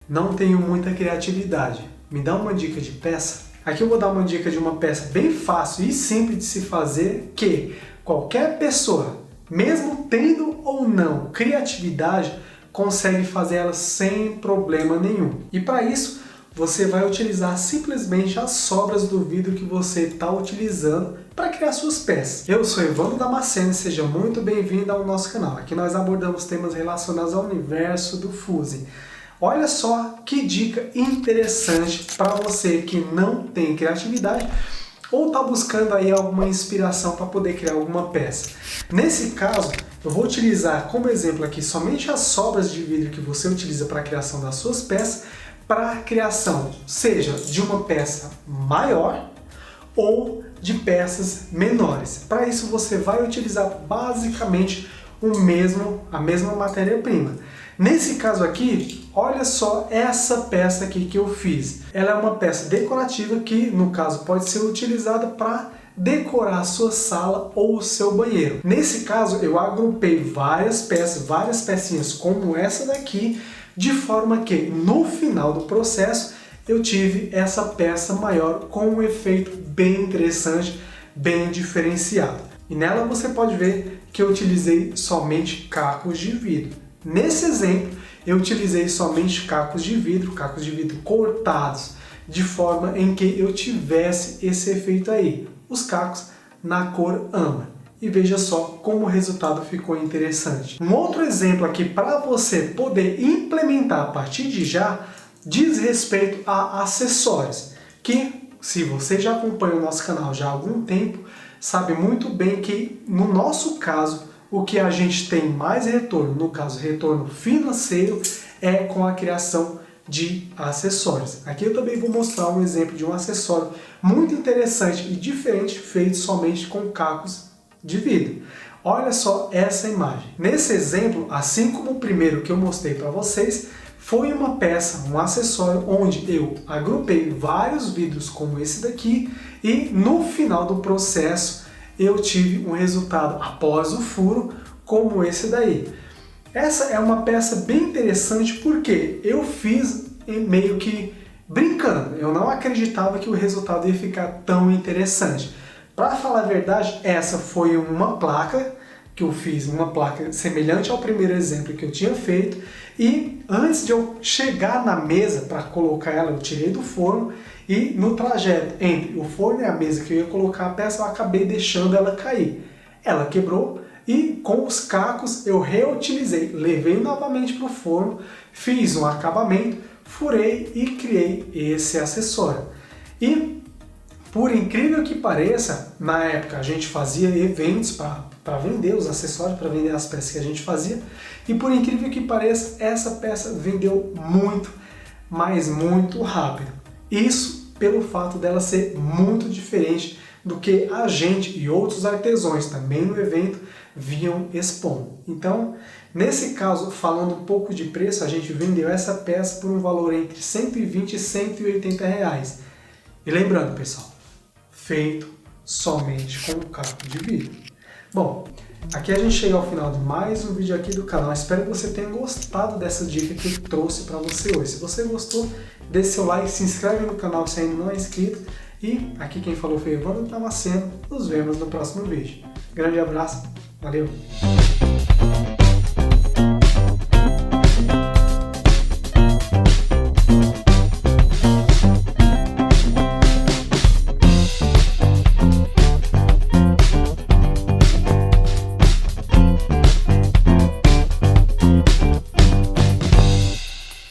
não tenho muita criatividade. Me dá uma dica de peça? Aqui eu vou dar uma dica de uma peça bem fácil e simples de se fazer que qualquer pessoa, mesmo tendo ou não criatividade, consegue fazer ela sem problema nenhum. E para isso, você vai utilizar simplesmente as sobras do vidro que você está utilizando para criar suas peças. Eu sou Evandro Damasceno e seja muito bem-vindo ao nosso canal. Aqui nós abordamos temas relacionados ao universo do fusing. Olha só que dica interessante para você que não tem criatividade ou está buscando aí alguma inspiração para poder criar alguma peça. Nesse caso, eu vou utilizar como exemplo aqui somente as sobras de vidro que você utiliza para a criação das suas peças, para a criação seja de uma peça maior ou de peças menores. Para isso você vai utilizar basicamente a mesma matéria-prima. Nesse caso aqui, olha só essa peça aqui que eu fiz. Ela é uma peça decorativa que, no caso, pode ser utilizada para decorar a sua sala ou o seu banheiro. Nesse caso, eu agrupei várias peças, várias pecinhas como essa daqui, de forma que no final do processo eu tive essa peça maior com um efeito bem interessante, bem diferenciado. E nela você pode ver que eu utilizei somente cacos de vidro. Nesse exemplo, eu utilizei somente cacos de vidro cortados, de forma em que eu tivesse esse efeito aí, os cacos na cor âmbar. E veja só como o resultado ficou interessante. Um outro exemplo aqui para você poder implementar a partir de já, diz respeito a acessórios, que se você já acompanha o nosso canal já há algum tempo, sabe muito bem que no nosso caso, o que a gente tem mais retorno, no caso retorno financeiro, é com a criação de acessórios. Aqui eu também vou mostrar um exemplo de um acessório muito interessante e diferente, feito somente com cacos de vidro. Olha só essa imagem. Nesse exemplo, assim como o primeiro que eu mostrei para vocês, foi uma peça, um acessório onde eu agrupei vários vidros como esse daqui e no final do processo eu tive um resultado após o furo como esse daí. Essa é uma peça bem interessante porque eu fiz meio que brincando. Eu não acreditava que o resultado ia ficar tão interessante. Para falar a verdade, essa foi uma placa que eu fiz, uma placa semelhante ao primeiro exemplo que eu tinha feito. E antes de eu chegar na mesa para colocar ela, eu tirei do forno e no trajeto entre o forno e a mesa que eu ia colocar a peça, eu acabei deixando ela cair. Ela quebrou e com os cacos eu reutilizei, levei novamente para o forno, fiz um acabamento, furei e criei esse acessório. E por incrível que pareça, na época a gente fazia eventos para vender os acessórios, para vender as peças que a gente fazia, e por incrível que pareça, essa peça vendeu muito, mas muito rápido. Isso pelo fato dela ser muito diferente do que a gente e outros artesãos também no evento vinham expondo. Então, nesse caso, falando um pouco de preço, a gente vendeu essa peça por um valor entre 120 e 180 reais. E lembrando, pessoal, feito somente com caco de vidro. Bom, aqui a gente chega ao final de mais um vídeo aqui do canal. Espero que você tenha gostado dessa dica que eu trouxe para você hoje. Se você gostou, deixe seu like, se inscreve no canal se ainda não é inscrito. E aqui quem falou foi Evandro Damasceno. Nos vemos no próximo vídeo. Grande abraço, valeu!